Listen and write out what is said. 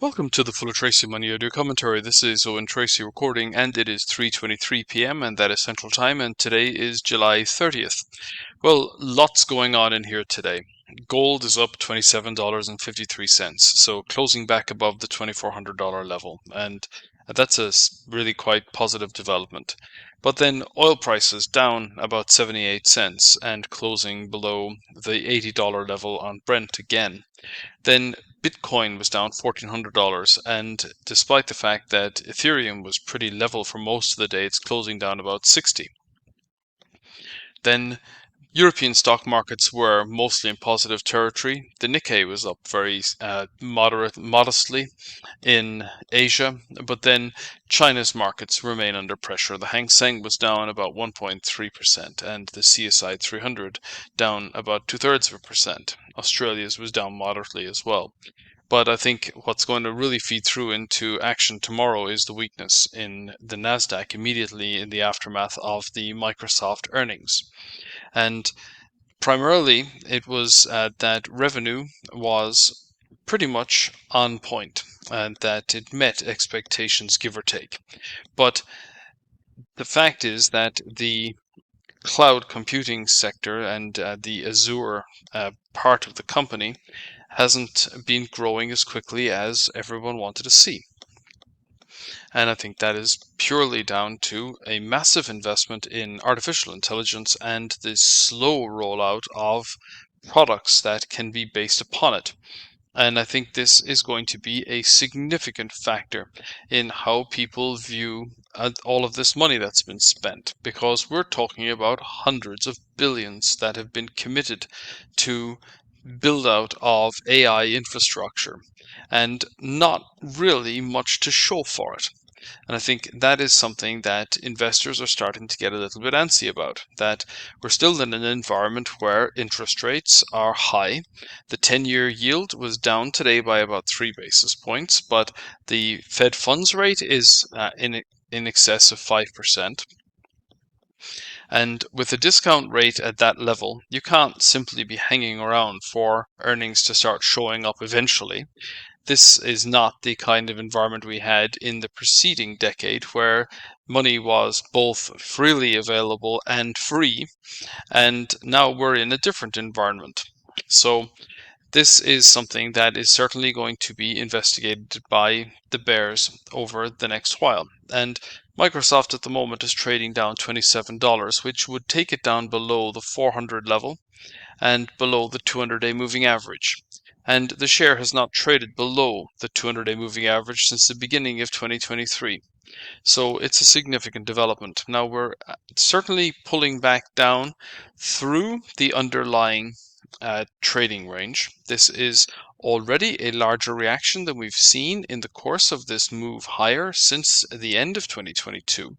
Welcome to the Full Tracy Money Audio Commentary. This is Owen Tracy recording, and it is 3:23 p.m. and that is Central Time, and today is July 30th. Well, lots going on in here today. Gold is up $27.53, so closing back above the $2,400 level, and that's a really quite positive development. But then oil prices down about 78 cents and closing below the $80 level on Brent again. Then Bitcoin was down $1,400, and despite the fact that Ethereum was pretty level for most of the day, it's closing down about 60. Then European stock markets were mostly in positive territory. The Nikkei was up very modestly in Asia, but then China's markets remain under pressure. The Hang Seng was down about 1.3%, and the CSI 300 down about 2/3%. Australia's was down moderately as well. But I think what's going to really feed through into action tomorrow is the weakness in the Nasdaq immediately in the aftermath of the Microsoft earnings. And primarily, it was that revenue was pretty much on point and that it met expectations, give or take. But the fact is that the cloud computing sector and the Azure part of the company hasn't been growing as quickly as everyone wanted to see. And I think that is purely down to a massive investment in artificial intelligence and the slow rollout of products that can be based upon it. And I think this is going to be a significant factor in how people view all of this money that's been spent, because we're talking about hundreds of billions that have been committed to build out of AI infrastructure and not really much to show for it. And I think that is something that investors are starting to get a little bit antsy about, that we're still in an environment where interest rates are high. The 10-year yield was down today by about 3 basis points, but the Fed funds rate is in excess of 5%. And with a discount rate at that level, you can't simply be hanging around for earnings to start showing up eventually. This is not the kind of environment we had in the preceding decade, where money was both freely available and free, and now we're in a different environment. So this is something that is certainly going to be investigated by the bears over the next while. And Microsoft at the moment is trading down $27, which would take it down below the 400 level and below the 200-day moving average. And the share has not traded below the 200-day moving average since the beginning of 2023. So it's a significant development. Now we're certainly pulling back down through the underlying trading range. This is already a larger reaction than we've seen in the course of this move higher since the end of 2022.